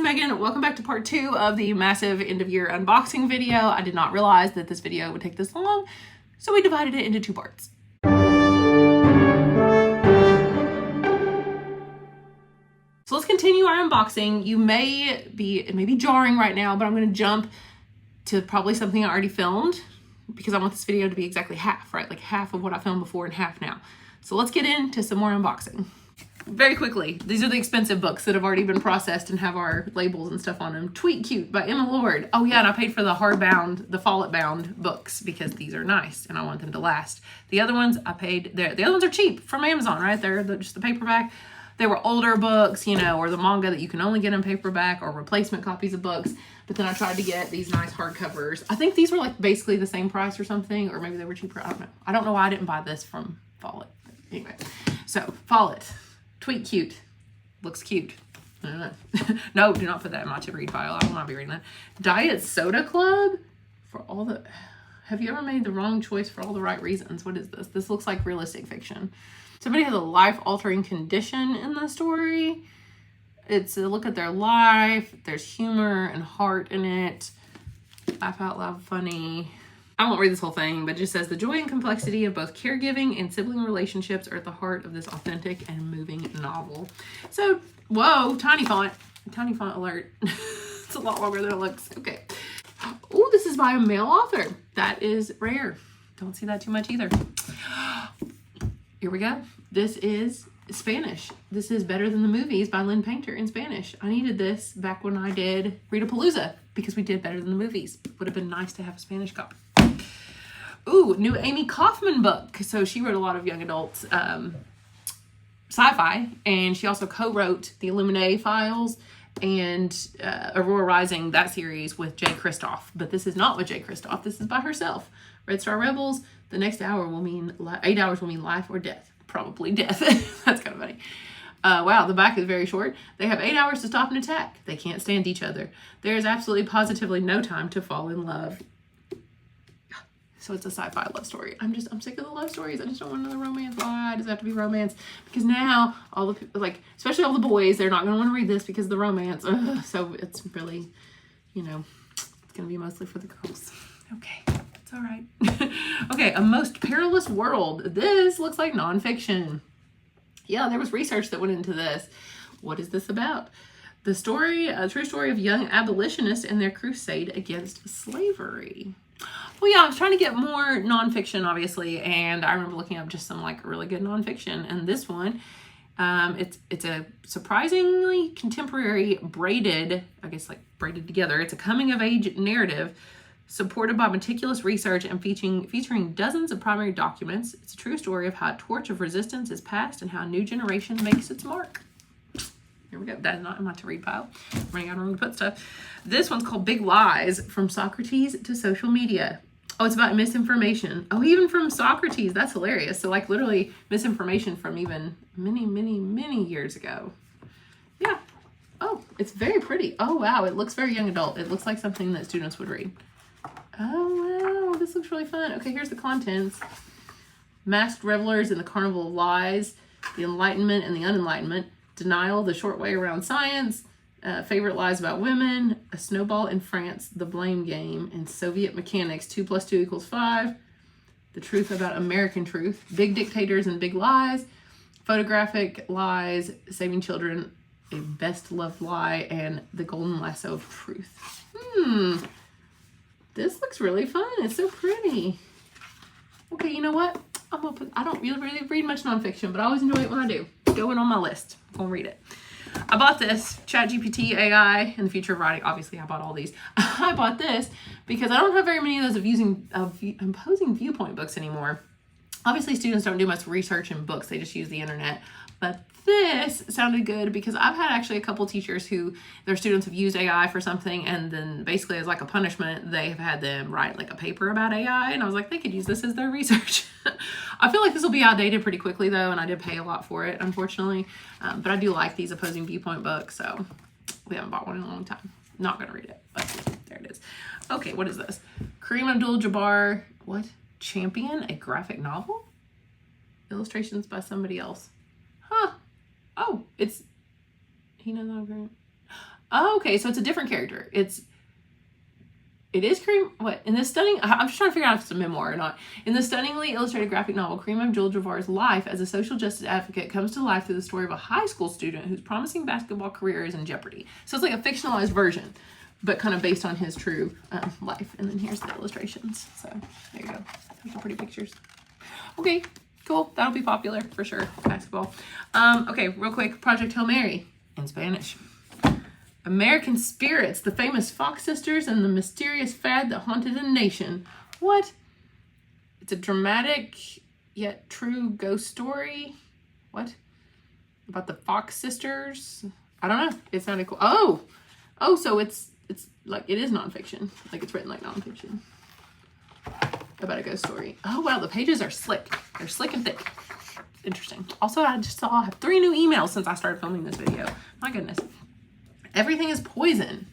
Megan. Welcome back to part 2 of the massive end of year unboxing video. I did not realize that this video would take this long, so we divided it into 2 parts. So let's continue our unboxing. It may be jarring right now, but I'm going to jump to probably something I already filmed because I want this video to be exactly half, right? Like half of what I filmed before and half now. So let's get into some more unboxing. Very quickly, these are the expensive books that have already been processed and have our labels and stuff on them. Tweet Cute by Emma Lord. Oh yeah, and I paid for the hardbound, the fallet bound books because these are nice and I want them to last. The other ones I paid, the other ones are cheap from Amazon, right? They're just the paperback. They were older books, you know, or the manga that you can only get in paperback or replacement copies of books. But then I tried to get these nice hardcovers. I think these were like basically the same price or something, or maybe they were cheaper. I don't know. I don't know why I didn't buy this from Follett. Anyway, so Follett. Tweet Cute. Looks cute. No, do not put that in my to read file. I will not be reading that. Diet Soda Club? For all the... Have you ever made the wrong choice for all the right reasons? What is this? This looks like realistic fiction. Somebody has a life-altering condition in the story. It's a look at their life. There's humor and heart in it. Laugh out loud funny. I won't read this whole thing, but it just says the joy and complexity of both caregiving and sibling relationships are at the heart of this authentic and moving novel. So, whoa, tiny font alert. It's a lot longer than it looks. Okay. Oh, this is by a male author. That is rare. Don't see that too much either. Here we go. This is Spanish. This is Better Than the Movies by Lynn Painter in Spanish. I needed this back when I did Read-a-Palooza because we did Better Than the Movies. Would have been nice to have a Spanish copy. Ooh, new Amy Kaufman book. So she wrote a lot of young adults sci-fi, and she also co-wrote the Illuminae Files and Aurora Rising, that series with Jay Kristoff. But this is not with Jay Kristoff. This is by herself. Red Star Rebels. The next hour will mean 8 hours will mean life or death. Probably death. That's kind of funny. Wow, the back is very short. They have 8 hours to stop an attack. They can't stand each other. There is absolutely positively no time to fall in love. So it's a sci-fi love story. I'm sick of the love stories. I just don't want another romance. Why does it have to be romance? Because now all the people, like, especially all the boys, they're not going to want to read this because of the romance. Ugh, so it's really, you know, it's going to be mostly for the girls. Okay, it's all right. Okay, A Most Perilous World. This looks like nonfiction. Yeah, there was research that went into this. What is this about? The story, a true story of young abolitionists and their crusade against slavery. Well, yeah, I was trying to get more nonfiction, obviously, and I remember looking up just some like really good nonfiction. And this one, it's a surprisingly contemporary braided together. It's a coming of age narrative supported by meticulous research and featuring dozens of primary documents. It's a true story of how a torch of resistance is passed and how a new generation makes its mark. Here we go. That is not in my to read pile. I'm running out of room to put stuff. This one's called Big Lies, From Socrates to Social Media. Oh, it's about misinformation. Oh, even from Socrates. That's hilarious. So like literally misinformation from even many years ago. Yeah. Oh, it's very pretty. Oh, wow. It looks very young adult. It looks like something that students would read. Oh, wow. This looks really fun. Okay, here's the contents. Masked revelers in the carnival of lies, the enlightenment and the unenlightenment, denial, the short way around science, favorite lies about women, a snowball in France, the blame game, and Soviet mechanics, 2 + 2 = 5, the truth about American truth, big dictators and big lies, photographic lies, saving children, a best loved lie, and the golden lasso of truth. This looks really fun. It's so pretty. Okay, you know what? I don't really read much nonfiction, but I always enjoy it when I do. Going on my list. I'm gonna read it. I bought this, ChatGPT AI and the Future of Writing. Obviously, I bought all these. I bought this because I don't have very many of those of imposing viewpoint books anymore. Obviously, students don't do much research in books. They just use the internet. But this sounded good because I've had actually a couple teachers who their students have used AI for something, and then basically as like a punishment, they have had them write like a paper about AI. And I was like, they could use this as their research. I feel like this will be outdated pretty quickly though, and I did pay a lot for it, unfortunately. But I do like these opposing viewpoint books, so we haven't bought one in a long time. Not gonna read it, but there it is. Okay, what is this? Kareem Abdul-Jabbar, what? Champion, a graphic novel? Illustrations by somebody else. Huh. Oh, it's, he knows how to Oh, okay, so it's a different character. It is Cream. What in this stunning? I'm just trying to figure out if it's a memoir or not. In the stunningly illustrated graphic novel, Kareem Abdul-Jabbar's life as a social justice advocate comes to life through the story of a high school student whose promising basketball career is in jeopardy. So it's like a fictionalized version, but kind of based on his true life. And then here's the illustrations. So there you go. Those are pretty pictures. Okay, cool. That'll be popular for sure. Basketball. Okay, real quick. Project Hail Mary in Spanish. American Spirits, the famous Fox sisters, and the mysterious fad that haunted a nation. What? It's a dramatic yet true ghost story. What? About the Fox sisters? I don't know. It sounded cool. Oh, so it's like, it is nonfiction. Like, it's written like nonfiction. About a ghost story. Oh, wow, the pages are slick. They're slick and thick. Interesting. Also, I just saw I have 3 new emails since I started filming this video. My goodness. Everything is Poison.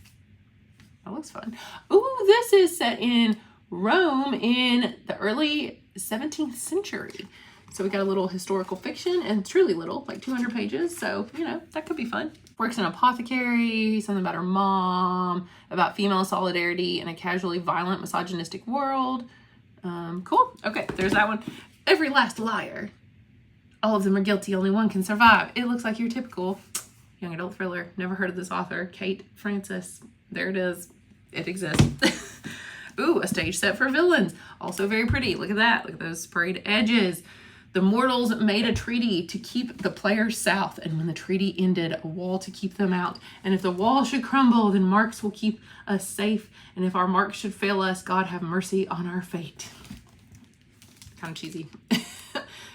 That looks fun. Ooh, this is set in Rome in the early 17th century. So we got a little historical fiction, and it's really little, like 200 pages. So, you know, that could be fun. Works in an apothecary, something about her mom, about female solidarity in a casually violent, misogynistic world. Cool. Okay, there's that one. Every Last Liar. All of them are guilty. Only one can survive. It looks like your typical young adult thriller. Never heard of this author. Kate Francis. There it is. It exists. Ooh, a stage set for villains. Also very pretty. Look at that. Look at those sprayed edges. The mortals made a treaty to keep the players south, and when the treaty ended, a wall to keep them out. And if the wall should crumble, then marks will keep us safe. And if our marks should fail us, God have mercy on our fate. Kind of cheesy.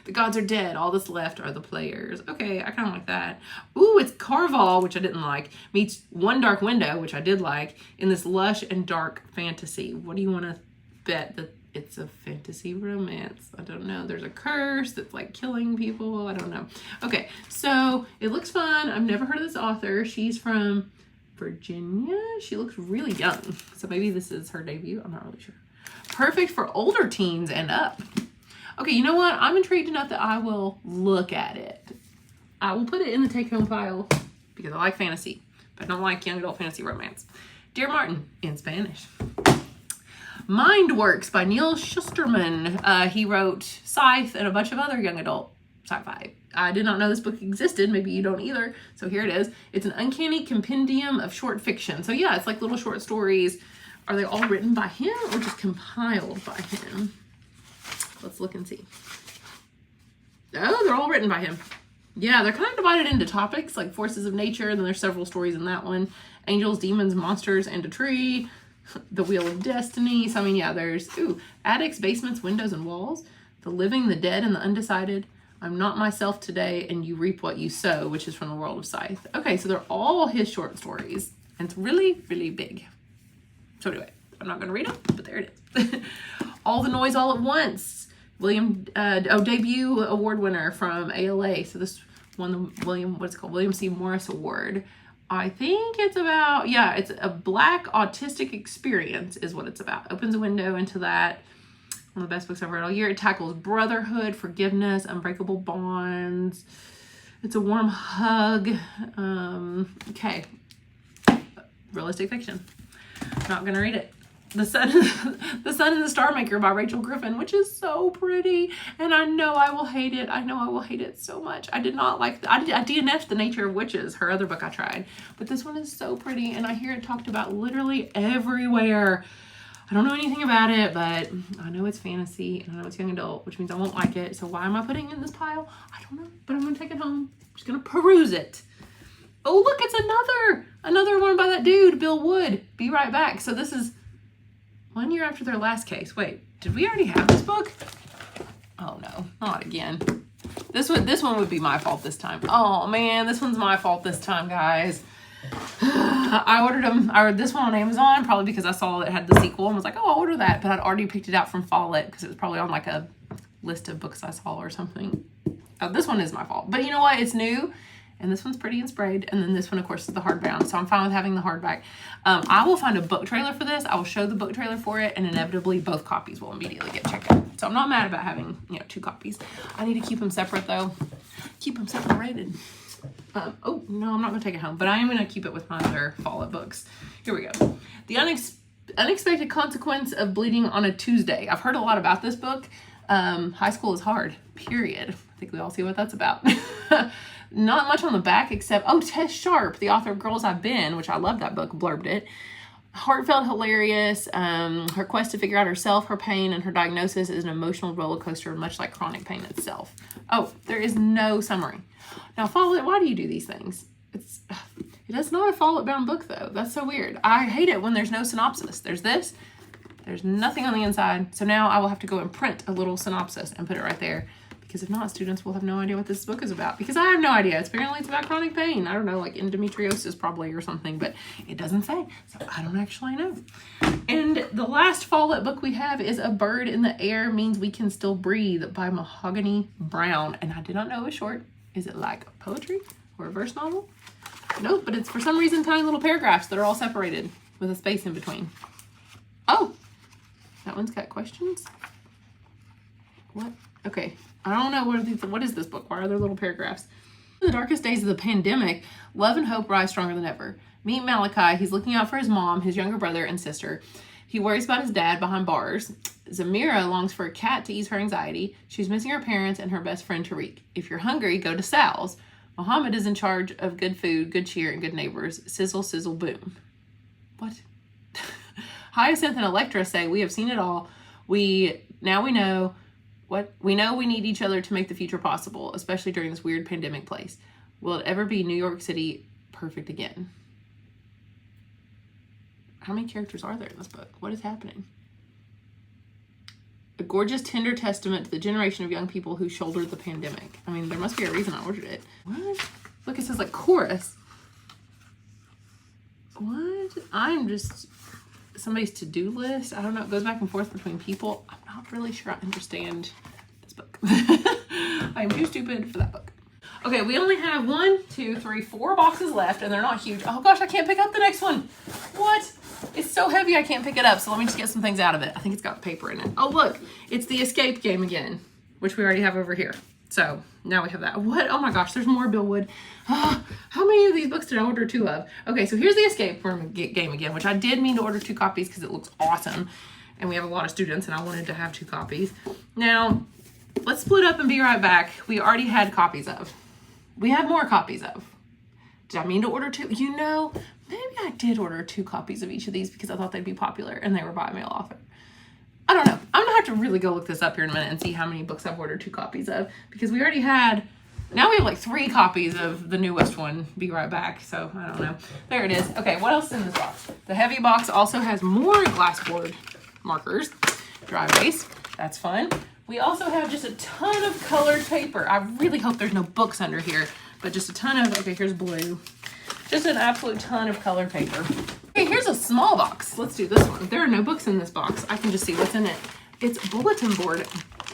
The gods are dead. All that's left are the players. Okay, I kind of like that. Ooh, it's Carval, which I didn't like, meets One Dark Window, which I did like, in this lush and dark fantasy. What do you want to bet that it's a fantasy romance? I don't know. There's a curse that's like killing people. I don't know. Okay, so it looks fun. I've never heard of this author. She's from Virginia. She looks really young. So maybe this is her debut. I'm not really sure. Perfect for older teens and up. Okay, you know what? I'm intrigued enough that I will look at it. I will put it in the take-home pile because I like fantasy, but I don't like young adult fantasy romance. Dear Martin, in Spanish. Mind Works by Neil Shusterman. He wrote Scythe and a bunch of other young adult sci-fi. I did not know this book existed. Maybe you don't either. So here it is. It's an uncanny compendium of short fiction. So yeah, it's like little short stories. Are they all written by him or just compiled by him? Let's look and see. Oh, they're all written by him. Yeah, they're kind of divided into topics like forces of nature. Then there's several stories in that one. Angels, demons, monsters, and a tree. The Wheel of Destiny. So, I mean, yeah, there's, attics, basements, windows, and walls. The living, the dead, and the undecided. I'm not myself today, and you reap what you sow, which is from the World of Scythe. Okay, so they're all his short stories. And it's really, really big. So anyway, I'm not going to read them, but there it is. All the Noise All at Once. Debut award winner from ALA. So this won the William C. Morris Award. I think it's about, yeah, it's a Black autistic experience is what it's about. Opens a window into that. One of the best books I've read all year. It tackles brotherhood, forgiveness, unbreakable bonds. It's a warm hug. Okay. Realistic fiction. Not gonna read it. The Sun and the Star Maker by Rachel Griffin, which is so pretty. And I know I will hate it. I know I will hate it so much. I did not like, I DNF'd The Nature of Witches, her other book I tried. But this one is so pretty, and I hear it talked about literally everywhere. I don't know anything about it, but I know it's fantasy, and I know it's young adult, which means I won't like it. So why am I putting it in this pile? I don't know, but I'm going to take it home. I'm just going to peruse it. Oh, look, it's another one by that dude, Bill Wood. Be Right Back. So this is 1 year after their last case. Wait, did we already have this book? Oh no, not again. This one would be my fault this time. Oh man, this one's my fault this time, guys. I ordered this one on Amazon probably because I saw it had the sequel and was like, oh, I'll order that. But I'd already picked it out from Follett because it was probably on like a list of books I saw or something. This one is my fault. But you know what? It's new. And this one's pretty and sprayed. And then this one, of course, is the hardbound. So I'm fine with having the hardback. I will find a book trailer for this. I will show the book trailer for it. And inevitably, both copies will immediately get checked out. So I'm not mad about having, 2 copies. I need to keep them separate, though. Keep them separated. Oh, no, I'm not going to take it home, but I am going to keep it with my other Fallout books. Here we go. The Unexpected Consequence of Bleeding on a Tuesday. I've heard a lot about this book. High school is hard, period. I think we all see what that's about. Not much on the back except, oh, Tess Sharp, the author of Girls I've Been, which I love that book, blurbed it. Heartfelt, hilarious. Her quest to figure out herself, her pain, and her diagnosis is an emotional roller coaster, much like chronic pain itself. Oh, there is no summary. Now, Follett, why do you do these things? It is not a Follett-bound book, though. That's so weird. I hate it when there's no synopsis. There's this. There's nothing on the inside. So now I will have to go and print a little synopsis and put it right there. Because if not, students will have no idea what this book is about. Because I have no idea. Apparently it's about chronic pain. I don't know, like endometriosis probably or something. But it doesn't say. So I don't actually know. And the last Follett book we have is A Bird in the Air Means We Can Still Breathe by Mahogany Brown. And I did not know it was short. Is it like poetry or a verse novel? Nope, but it's for some reason tiny little paragraphs that are all separated with a space in between. Oh, that one's got questions. What? Okay, I don't know what is this book? Why are there little paragraphs? In the darkest days of the pandemic, love and hope rise stronger than ever. Meet Malachi. He's looking out for his mom, his younger brother, and sister. He worries about his dad behind bars. Zamira longs for a cat to ease her anxiety. She's missing her parents and her best friend Tariq. If you're hungry, go to Sal's. Muhammad is in charge of good food, good cheer, and good neighbors. Sizzle, sizzle, boom. What? Hyacinth and Electra say, we have seen it all. We know we need each other to make the future possible, especially during this weird pandemic place. Will it ever be New York City perfect again? How many characters are there in this book? What is happening? A gorgeous, tender testament to the generation of young people who shouldered the pandemic. I mean, there must be a reason I ordered it. What? Look, it says like chorus. What? I'm just somebody's to-do list. I don't know. It goes back and forth between people. I'm not really sure I understand this book. I'm too stupid for that book. Okay, we only have 4 boxes left, and they're not huge. Oh gosh, I can't pick up the next one. What? It's so heavy I can't pick it up, so let me just get some things out of it. I think it's got paper in it. Oh look, it's the escape game again, which we already have over here. So now we have that. What? Oh my gosh, there's more Bill Wood. How many of these books did I order 2 of? Okay, so here's the escape room game again, which I did mean to order 2 copies because it looks awesome. And we have a lot of students, and I wanted to have 2 copies. Now, let's split up and be right back. We already had copies of. We have more copies of. Did I mean to order 2? You know, maybe I did order 2 copies of each of these because I thought they'd be popular and they were by a male author. I don't know. I'm gonna have to really go look this up here in a minute and see how many books I've ordered 2 copies of, because we already had, now we have like 3 copies of the newest one, Be Right Back. So I don't know. There it is. Okay, what else is in this box? The heavy box also has more glassboard markers, dry erase. That's fun. We also have just a ton of colored paper. I really hope there's no books under here, but just a ton of, okay, here's blue. Just an absolute ton of colored paper. Okay, here's a small box. Let's do this one. There are no books in this box. I can just see what's in it. It's bulletin board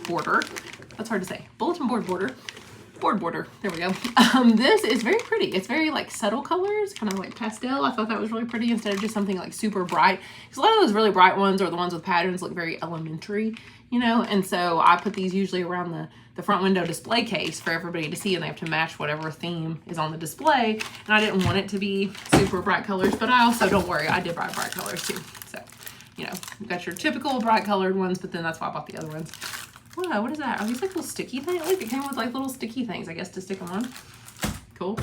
border. That's hard to say. Bulletin board border. Board border. There we go. This is very pretty. It's very like subtle colors, kind of like pastel. I thought that was really pretty instead of just something like super bright. Because a lot of those really bright ones or the ones with patterns look very elementary, you know? And so I put these usually around the front window display case for everybody to see, and they have to match whatever theme is on the display. And I didn't want it to be super bright colors, but I also, don't worry, I did buy bright colors too. So, you know, you got your typical bright colored ones, but then that's why I bought the other ones. Whoa, what is that? Are these like little sticky things? Like it came with like little sticky things, I guess, to stick them on. Cool.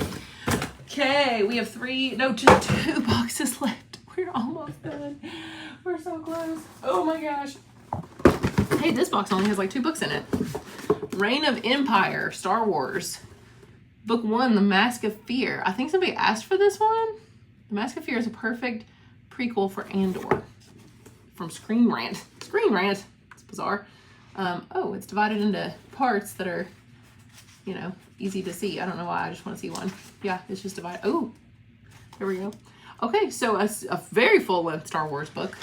Okay, we have just 2 boxes left. We're almost done. We're so close. Oh my gosh. Hey, this box only has like 2 books in it. Reign of Empire, Star Wars. Book 1, The Mask of Fear. I think somebody asked for this one. The Mask of Fear is a perfect prequel for Andor. From Screen Rant. Screen Rant. It's bizarre. Oh, it's divided into parts that are, you know, easy to see. I don't know why. I just want to see one. Yeah, it's just divided. Oh, there we go. Okay, so a very full-length Star Wars book.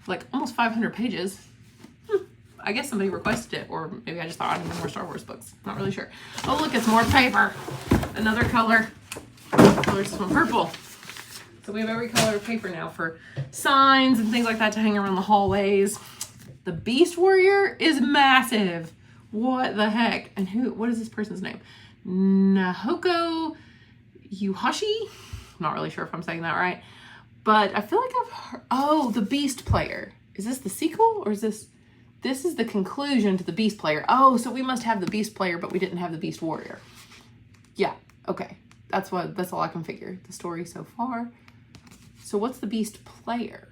Like almost 500 pages. I guess somebody requested it, or maybe I just thought I needed more Star Wars books. Not really sure. Oh, look, it's more paper. Another color. Color's this one, purple. So we have every color of paper now for signs and things like that to hang around the hallways. The Beast Warrior is massive. What the heck? And what is this person's name? Nahoko Yuhashi. Not really sure if I'm saying that right, but I feel like I've heard, oh, The Beast Player. Is this the sequel or is this is the conclusion to The Beast Player? Oh, so we must have The Beast Player, but we didn't have The Beast Warrior. Yeah, okay. That's all I can figure. The story so far. So what's The Beast Player?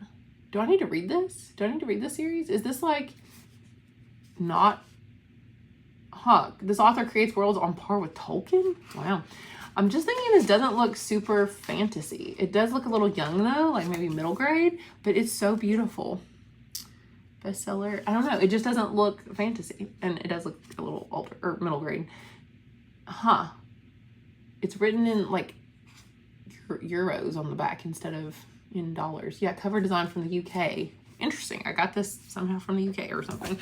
Do I need to read this? Do I need to read this series? Is this like not, this author creates worlds on par with Tolkien? Wow. I'm just thinking this doesn't look super fantasy. It does look a little young though, like maybe middle grade, but it's so beautiful. Bestseller. I don't know. It just doesn't look fantasy, and it does look a little older or middle grade. It's written in like euros on the back instead of in dollars. Yeah, cover design from the UK. Interesting. I got this somehow from the UK or something.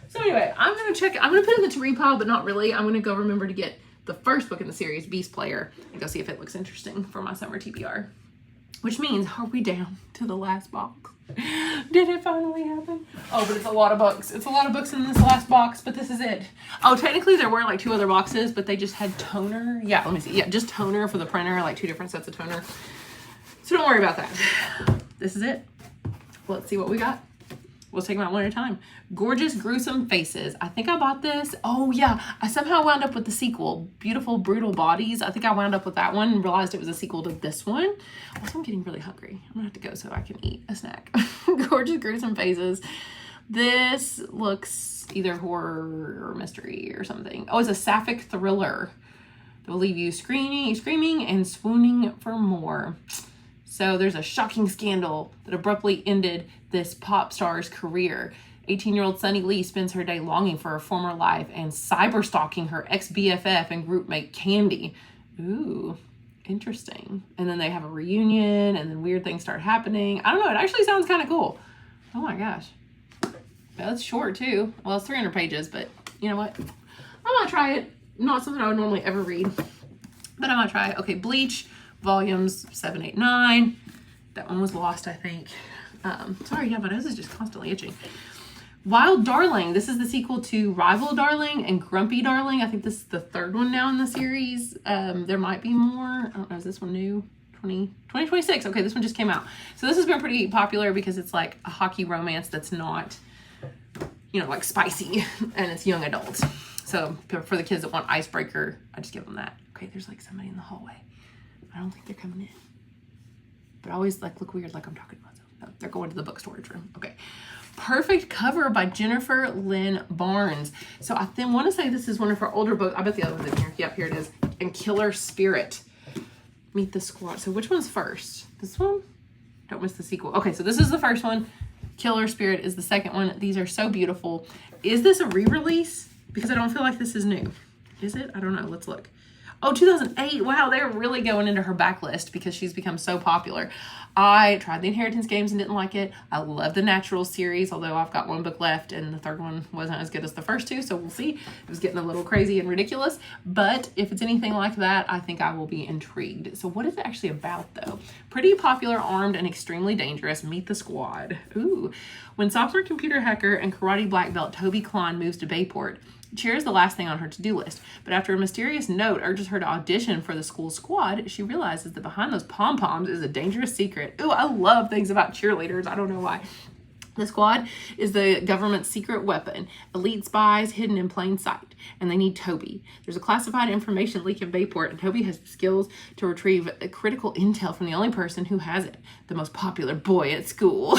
So anyway, I'm gonna check. I'm gonna put it in the to read pile, but not really. I'm gonna go remember to get the first book in the series, Beast Player, and go see if it looks interesting for my summer TBR. Which means, are we down to the last box? Did it finally happen? Oh, but it's a lot of books. It's a lot of books in this last box, but this is it. Oh, technically there were like 2 other boxes, but they just had toner. Yeah, let me see. Yeah, just toner for the printer, like 2 different sets of toner. So don't worry about that. This is it. Let's see what we got. We'll take them out one at a time. Gorgeous, Gruesome Faces. I think I bought this. Oh yeah, I somehow wound up with the sequel, Beautiful, Brutal Bodies. I think I wound up with that one and realized it was a sequel to this one. Also, I'm getting really hungry. I'm gonna have to go so I can eat a snack. Gorgeous, Gruesome Faces. This looks either horror or mystery or something. Oh, it's a sapphic thriller that will leave you screaming and swooning for more. So there's a shocking scandal that abruptly ended this pop star's career. 18-year-old Sunny Lee spends her day longing for her former life and cyber-stalking her ex-BFF and groupmate Candy. Ooh, interesting. And then they have a reunion, and then weird things start happening. I don't know, it actually sounds kind of cool. Oh my gosh. That's short too. Well, it's 300 pages, but you know what? I'm gonna try it. Not something I would normally ever read, but I'm gonna try it. Okay, Bleach. Volumes 7, 8, 9. That one was lost, I think. Sorry, yeah, my nose is just constantly itching. Wild Darling. This is the sequel to Rival Darling and Grumpy Darling. I think this is the 3rd one now in the series. There might be more. I don't know, is this one new? 2026. Okay, this one just came out. So this has been pretty popular because it's like a hockey romance that's not, you know, like spicy, and it's young adults. So for the kids that want icebreaker, I just give them that. Okay, there's like somebody in the hallway. I don't think they're coming in. But I always like look weird like I'm talking to myself. No, they're going to the book storage room. Okay. Perfect Cover by Jennifer Lynn Barnes. So I then want to say this is one of her older books. I bet the other one's in here. Yep, here it is. And Killer Spirit. Meet the Squad. So which one's first? This one? Don't miss the sequel. Okay, so this is the first one. Killer Spirit is the second one. These are so beautiful. Is this a re-release? Because I don't feel like this is new. Is it? I don't know. Let's look. Oh, 2008. Wow, they're really going into her backlist because she's become so popular. I tried the Inheritance games and didn't like it. I love the Natural series, although I've got 1 book left and the 3rd one wasn't as good as the first 2, so we'll see. It was getting a little crazy and ridiculous, but if it's anything like that, I think I will be intrigued. So what is it actually about, though? Pretty popular, armed, and extremely dangerous. Meet the Squad. Ooh. When software computer hacker and karate black belt Toby Klein moves to Bayport, cheer is the last thing on her to-do list, but after a mysterious note urges her to audition for the school squad, she realizes that behind those pom-poms is a dangerous secret. Ooh, I love things about cheerleaders. I don't know why. The squad is the government's secret weapon, elite spies hidden in plain sight, and they need Toby. There's a classified information leak in Bayport, and Toby has the skills to retrieve critical intel from the only person who has it, the most popular boy at school.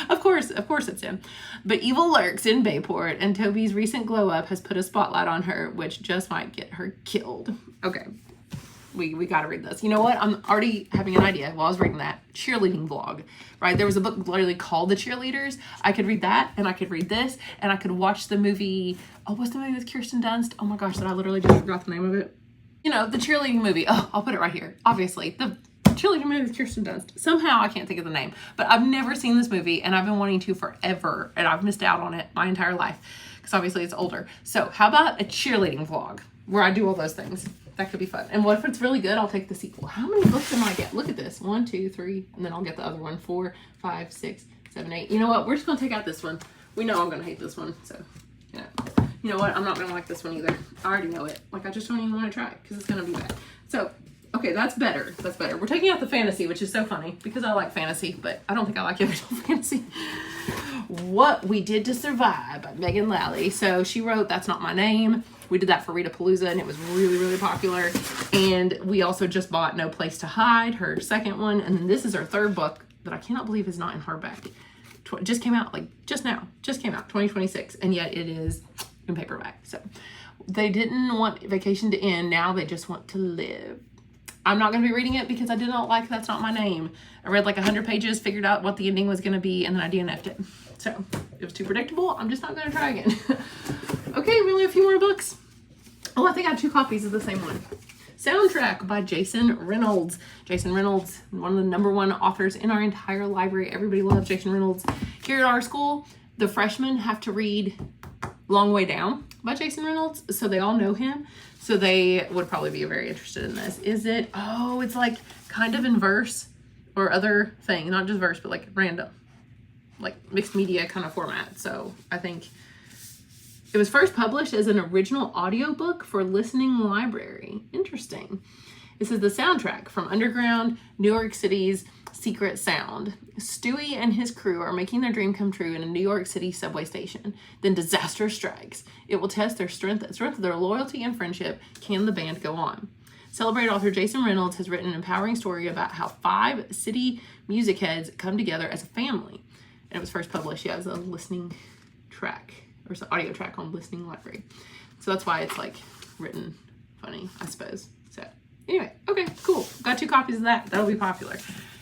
Of course it's him. But evil lurks in Bayport, and Toby's recent glow up has put a spotlight on her, which just might get her killed. Okay, we gotta read this. You know what? I'm already having an idea while I was reading that. Cheerleading vlog, right? There was a book literally called The Cheerleaders. I could read that, and I could read this, and I could watch the movie. Oh, what's the movie with Kirsten Dunst? Oh my gosh, I literally just forgot the name of it. You know, the cheerleading movie. Oh, I'll put it right here. Obviously, the cheerleading movie with Kirsten Dunst. Somehow I can't think of the name, but I've never seen this movie and I've been wanting to forever, and I've missed out on it my entire life because obviously it's older. So how about a cheerleading vlog where I do all those things? That could be fun. And what if it's really good? I'll take the sequel. How many books am I get? Look at this. 1, 2, 3, and then I'll get the other one. 4, 5, 6, 7, 8. You know what? We're just gonna take out this one. We know I'm gonna hate this one, so yeah. You know what? I'm not gonna like this one either. I already know it. Like, I just don't even want to try it because it's gonna be bad. So, okay, that's better. That's better. We're taking out the fantasy, which is so funny because I like fantasy, but I don't think I like original fantasy. What We Did to Survive by Megan Lally. So she wrote That's Not My Name. We did that for Rita Palooza, and it was really, really popular. And we also just bought No Place to Hide, her second one. And then this is her third book that I cannot believe is not in hardback. Just came out, like, just now. Just came out, 2026. And yet it is in paperback. So they didn't want vacation to end. Now they just want to live. I'm not going to be reading it because I did not like That's Not My Name. I read like 100 pages, figured out what the ending was going to be, and then I DNF'd it. So it was too predictable. I'm just not going to try again. Okay, really a few more books. Oh, I think I have 2 copies of the same one. Soundtrack by Jason Reynolds. Jason Reynolds, one of the #1 authors in our entire library. Everybody loves Jason Reynolds. Here at our school, the freshmen have to read Long Way Down by Jason Reynolds, so they all know him. So they would probably be very interested in this. Is it? Oh, it's like kind of in verse or other thing, not just verse, but like random, like mixed media kind of format. So I think it was first published as an original audiobook for Listening Library. Interesting. This is the soundtrack from underground New York City's secret sound. Stewie and his crew are making their dream come true in a New York City subway station. Then disaster strikes. It will test their strength of their loyalty and friendship. Can the band go on? Celebrated author Jason Reynolds has written an empowering story about how 5 city music heads come together as a family. And it was first published, as a listening track, or some audio track on Listening Library. So that's why it's like written funny, I suppose. So anyway, okay, cool. Got 2 copies of that. That'll be popular.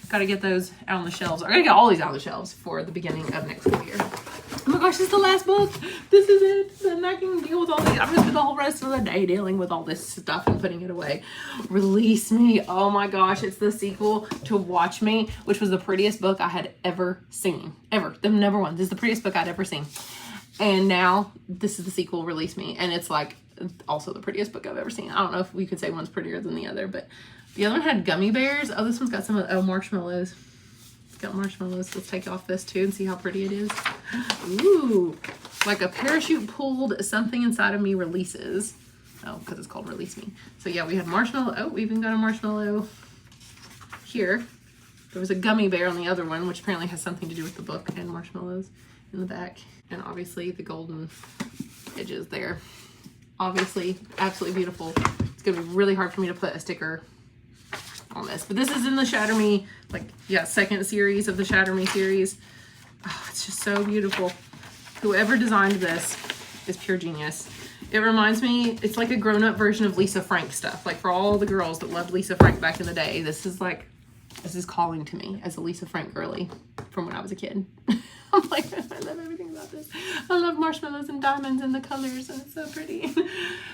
Got to get those out on the shelves. I'm going to get all these out on the shelves for the beginning of next school year. Oh my gosh, this is the last book. This is it. Then I can deal with all these. I'm going to spend the whole rest of the day dealing with all this stuff and putting it away. Release Me. Oh my gosh, it's the sequel to Watch Me, which was the prettiest book I had ever seen. Ever. The #1. This is the prettiest book I'd ever seen. And now this is the sequel, Release Me. And it's like also the prettiest book I've ever seen. I don't know if we could say one's prettier than the other, but the other one had gummy bears. Oh, this one's got some marshmallows. It's got marshmallows. Let's take off this too and see how pretty it is. Ooh, like a parachute pulled, something inside of me releases. Oh, because it's called Release Me. So yeah, we had marshmallow. Oh, we even got a marshmallow here. There was a gummy bear on the other one, which apparently has something to do with the book, and marshmallows in the back. And obviously the golden edges there. Obviously, absolutely beautiful. It's going to be really hard for me to put a sticker on this. But this is in the Shatter Me, like, yeah, second series of the Shatter Me series. Oh, it's just so beautiful. Whoever designed this is pure genius. It reminds me, it's like a grown-up version of Lisa Frank stuff. Like, for all the girls that loved Lisa Frank back in the day, this is calling to me as a Lisa Frank girly from when I was a kid. I'm like, I love everything about this. I love marshmallows and diamonds and the colors, and it's so pretty.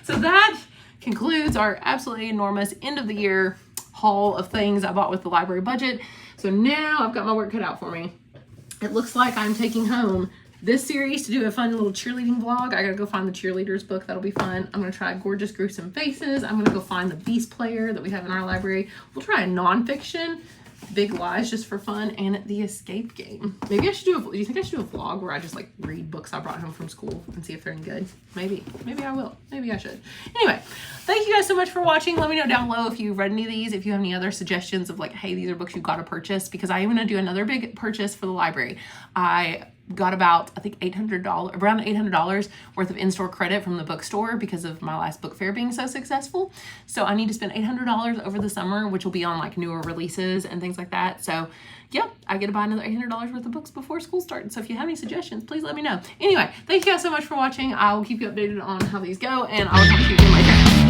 So that concludes our absolutely enormous end of the year haul of things I bought with the library budget. So now I've got my work cut out for me. It looks like I'm taking home this series to do a fun little cheerleading vlog. I gotta go find the cheerleaders book. That'll be fun. I'm gonna try Gorgeous Gruesome Faces. I'm gonna go find the Beast Player that we have in our library. We'll try a nonfiction, Big Lies, just for fun, and the Escape Game. Maybe I should do do you think I should do a vlog where I just like read books I brought home from school and see if they're any good? Maybe I will. Maybe I should. Anyway, thank you guys so much for watching. Let me know down below if you've read any of these, if you have any other suggestions of like, hey, these are books you gotta purchase, because I am gonna do another big purchase for the library. I got about, I think around $800 worth of in-store credit from the bookstore because of my last book fair being so successful. So I need to spend $800 over the summer, which will be on like newer releases and things like that. So yep, I get to buy another $800 worth of books before school starts. So if you have any suggestions, please let me know. Anyway, thank you guys so much for watching. I will keep you updated on how these go, and I'll talk to you again later.